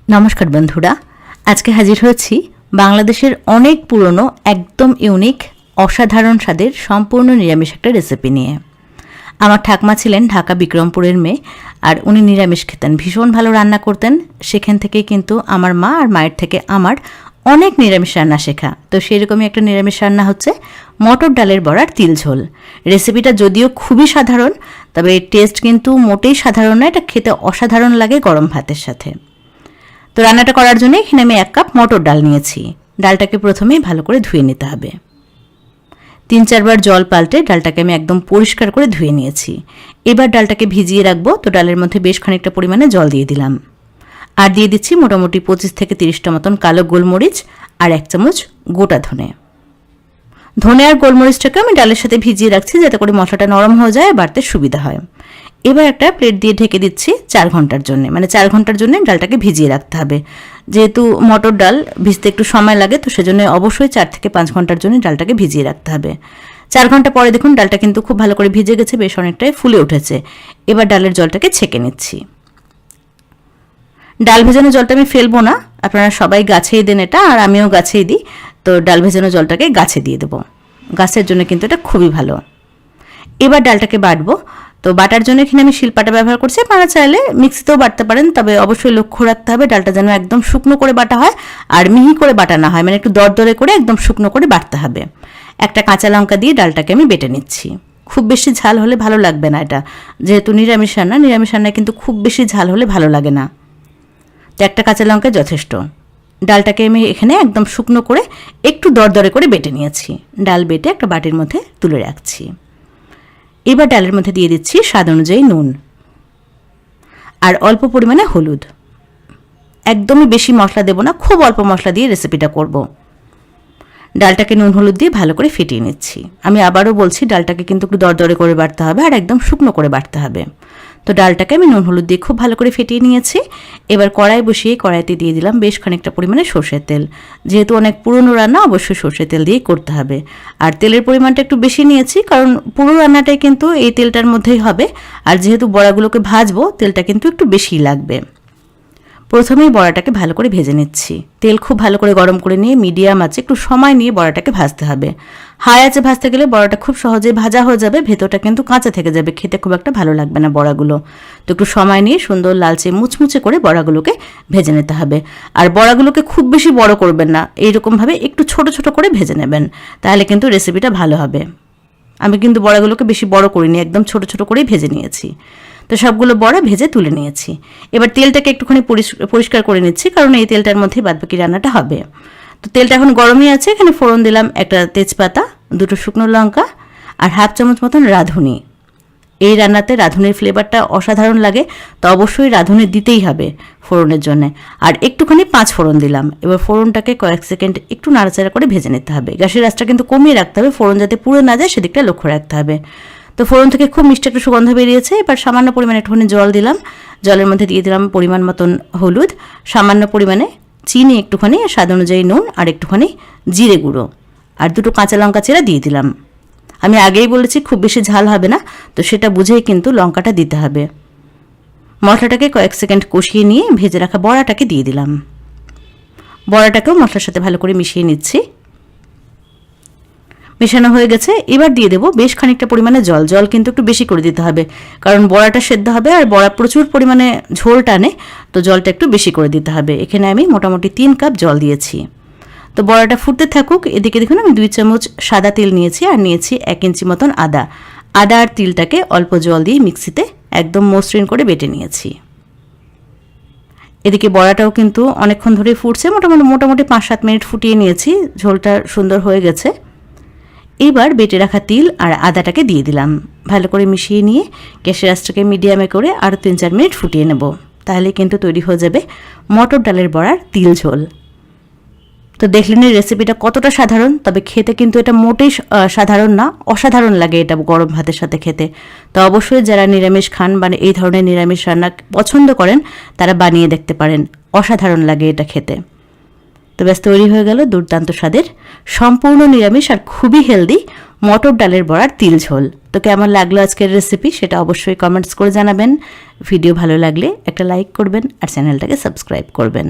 নমস্কার বন্ধুরা, আজকে হাজির হয়েছি বাংলাদেশের অনেক পুরনো একদম ইউনিক অসাধারণ স্বাদের সম্পূর্ণ নিরামিষ একটা রেসিপি নিয়ে। আমার ঠাকমা ছিলেন ঢাকা বিক্রমপুরের মেয়ে, আর উনি নিরামিষ খেতেন, ভীষণ ভালো রান্না করতেন। সেখান থেকেই কিন্তু আমার মা আর মায়ের থেকে আমার অনেক নিরামিষ রান্না শেখা। তো সেরকমই একটা নিরামিষ রান্না হচ্ছে মটর ডালের বড়ার তিল ঝোল। রেসিপিটা যদিও খুবই সাধারণ, তবে এর টেস্ট কিন্তু মোটেই সাধারণ নয়, এটা খেতে অসাধারণ লাগে গরম ভাতের সাথে। তো রান্নাটা করার জন্য এখানে আমি 1 কাপ মটর ডাল নিয়েছি। ডালটাকে প্রথমেই ভালো করে ধুয়ে নিতে হবে। 3-4 বার জল পাল্টে ডালটাকে আমি একদম পরিষ্কার করে ধুয়ে নিয়েছি। এবার ডালটাকে ভিজিয়ে রাখবো। তো ডালের মধ্যে বেশ খানিকটা পরিমাণে জল দিয়ে দিলাম, আর দিয়ে দিচ্ছি মোটামুটি 25 থেকে 30টা মতন কালো গোলমরিচ আর 1 চামচ গোটা ধনে। ধনে আর গোলমরিচটাকে আমি ডালের সাথে ভিজিয়ে রাখছি, যাতে করে মশলাটা নরম হয়ে যায়, বাড়তে সুবিধা হয়। এবার একটা প্লেট দিয়ে ঢেকে দিচ্ছি 4 ঘন্টার জন্য, মানে 4 ঘন্টার জন্য ডালটাকে ভিজিয়ে রাখতে হবে। যেহেতু মটর ডাল ভিজতে একটু সময় লাগে, তো সেজন্য অবশ্যই 4 থেকে 5 ঘন্টার জন্য ডালটাকে ভিজিয়ে রাখতে হবে। 4 ঘন্টা পরে দেখুন ডালটা কিন্তু খুব ভালো করে ভিজে গেছে, বেশ অনেকটাই ফুলে উঠেছে। এবার ডালের জলটাকে ছেঁকে নিচ্ছি। ডাল ভেজানো জলটা আমি ফেলবো না, আপনারা সবাই গাছেই দেন এটা, আর আমিও গাছেই দিই। তো ডাল ভেজানো জলটাকে গাছে দিয়ে দেবো, গাছের জন্য কিন্তু এটা খুবই ভালো। এবার ডালটাকে বাটবো। তো বাটার জন্য এখানে আমি শিলপাটা ব্যবহার করছি, আপনারা চাইলে মিক্সিতেও বাটতে পারেন, তবে অবশ্যই লক্ষ্য রাখতে হবে ডালটা যেন একদম শুকনো করে বাটা হয়, আর মিহি করে বাটা না হয়, মানে একটু দরদরে করে একদম শুকনো করে বাটতে হবে। একটা কাঁচা লঙ্কা দিয়ে ডালটাকে আমি বেটে নিচ্ছি। খুব বেশি ঝাল হলে ভালো লাগবে না, এটা যেহেতু নিরামিষ রান্নায় কিন্তু খুব বেশি ঝাল হলে ভালো লাগে না। তো একটা কাঁচা লঙ্কা যথেষ্ট। ডালটাকে আমি এখানে একদম শুকনো করে একটু দরদরে করে বেটে নিয়েছি। ডাল বেটে একটা বাটির মধ্যে তুলে রাখছি। এবার ডালের মধ্যে দিয়ে দিচ্ছি স্বাদ অনুযায়ী নুন আর অল্প পরিমাণে হলুদ। একদমই বেশি মশলা দেব না, খুব অল্প মশলা দিয়ে রেসিপিটা করব। ডালটাকে নুন হলুদ দিয়ে ভালো করে ফেটিয়ে নিচ্ছি। আমি আবারও বলছি, ডালটাকে কিন্তু একটু দরদরে করে বাটতে হবে আর একদম শুকনো করে বাটতে হবে। তো ডালটাকে আমি নুন হলুদ দিয়ে খুব ভালো করে ফেটিয়ে নিয়েছি। এবার কড়াই বসিয়ে কড়াইতে দিয়ে দিলাম বেশ খানিকটা পরিমাণে সর্ষের তেল। যেহেতু অনেক পুরনো রান্না, অবশ্যই সর্ষের তেল দিয়েই করতে হবে। আর তেলের পরিমাণটা একটু বেশি নিয়েছি, কারণ পুরো রান্নাটাই কিন্তু এই তেলটার মধ্যেই হবে। আর যেহেতু বড়াগুলোকে ভাজবো, তেলটা কিন্তু একটু বেশিই লাগবে। প্রথমেই বড়াটাকে ভালো করে ভেজে নিচ্ছি। তেল খুব ভালো করে গরম করে নিয়ে মিডিয়াম আছে একটু সময় নিয়ে বড়াটাকে ভাজতে হবে। হাই আছে ভাজতে গেলে বড়াটা খুব সহজেই ভাজা হয়ে যাবে, ভেতরটা কিন্তু কাঁচা থেকে যাবে, খেতে খুব একটা ভালো লাগবে না বড়াগুলো। তো একটু সময় নিয়ে সুন্দর লালচে মুচমুচে করে বড়াগুলোকে ভেজে নিতে হবে। আর বড়াগুলোকে খুব বেশি বড় করবেন না, এইরকমভাবে একটু ছোট ছোট করে ভেজে নেবেন, তাহলে কিন্তু রেসিপিটা ভালো হবে। আমি কিন্তু বড়াগুলোকে বেশি বড় করিনি, একদম ছোট ছোট করেই ভেজে নিয়েছি। তো সবগুলো বড়া ভেজে তুলে নিয়েছি। এবার তেলটাকে একটুখানি পরিষ্কার করে নিচ্ছি, কারণ এই তেলটার মধ্যেই বাদবাকি রান্নাটা হবে। তো তেলটা এখন গরমই আছে। এখানে ফোড়ন দিলাম একটা তেজপাতা, 2টো শুকনো লঙ্কা আর 1/2 চামচ মতন রাঁধুনি। এই রান্নাতে রাঁধুনির ফ্লেভারটা অসাধারণ লাগে, তো অবশ্যই রাঁধুনি দিতেই হবে ফোড়নের জন্য। আর একটুখানি 5 ফোড়ন দিলাম। এবার ফোড়নটাকে কয়েক সেকেন্ড একটু নাড়াচাড়া করে ভেজে নিতে হবে। গ্যাসের আঁচটা কিন্তু কমিয়ে রাখতে হবে, ফোড়ন যাতে পুড়ে না যায় সেদিকটা লক্ষ্য রাখতে হবে। তো ফোড়ন থেকে খুব মিষ্টি একটা সুগন্ধ বেরিয়েছে। এবার সামান্য পরিমাণে একটুখানি জল দিলাম। জলের মধ্যে দিয়ে দিলাম পরিমাণ মতন হলুদ, সামান্য পরিমাণে চিনি, একটুখানি স্বাদ অনুযায়ী নুন আর একটুখানি জিরে গুঁড়ো, আর 2টো কাঁচা লঙ্কা চেরা দিয়ে দিলাম। আমি আগেই বলেছি খুব বেশি ঝাল হবে না, তো সেটা বুঝেই কিন্তু লঙ্কাটা দিতে হবে। মশলাটাকে কয়েক সেকেন্ড কষিয়ে নিয়ে ভেজে রাখা বড়াটাকে দিয়ে দিলাম। বড়াটাকেও মশলার সাথে ভালো করে মিশিয়ে নিচ্ছি। মেশানো হয়ে গেছে। এবার দিয়ে দেবো বেশ খানিকটা পরিমাণে জল। জল কিন্তু একটু বেশি করে দিতে হবে, কারণ বড়াটা সেদ্ধ হবে আর বড়া প্রচুর পরিমাণে ঝোল টানে, তো জলটা একটু বেশি করে দিতে হবে। এখানে আমি মোটামুটি 3 কাপ জল দিয়েছি। তো বড়াটা ফুটতে থাকুক। এদিকে দেখুন আমি 2 চামচ সাদা তেল নিয়েছি, আর নিয়েছি 1 ইঞ্চি মতন আদা। আদা আর তিলটাকে অল্প জল দিয়ে মিক্সিতে একদম মসৃণ করে বেটে নিয়েছি। এদিকে বড়াটাও কিন্তু অনেকক্ষণ ধরে ফুটছে, মোটামুটি 5-7 মিনিট ফুটিয়ে নিয়েছি। ঝোলটা সুন্দর হয়ে গেছে। এবার বেটে রাখা তিল আর আদাটাকে দিয়ে দিলাম। ভালো করে মিশিয়ে নিয়ে গ্যাসের আঁচটাকে মিডিয়ামে করে আরও 3-4 মিনিট ফুটিয়ে নেব, তাহলে কিন্তু তৈরি হয়ে যাবে মটর ডালের বড়ার তিল ঝোল। তো দেখলেন এই রেসিপিটা কতটা সাধারণ, তবে খেতে কিন্তু এটা মোটেই সাধারণ না, অসাধারণ লাগে এটা গরম ভাতের সাথে খেতে। তো অবশ্যই যারা নিরামিষ খান বা এই ধরনের নিরামিষ রান্না পছন্দ করেন, তারা বানিয়ে দেখতে পারেন, অসাধারণ লাগে এটা খেতে। তো ব্যাস তৈরি হয়ে গেল দুর্দান্ত স্বাদের সম্পূর্ণ নিরামিষ আর খুবই হেলদি মটর ডালের বড়ার তিল ঝোল। তো কেমন লাগলো আজকের রেসিপি সেটা অবশ্যই কমেন্টস করে জানাবেন। ভিডিও ভালো লাগলে একটা লাইক করবেন আর চ্যানেলটাকে সাবস্ক্রাইব করবেন।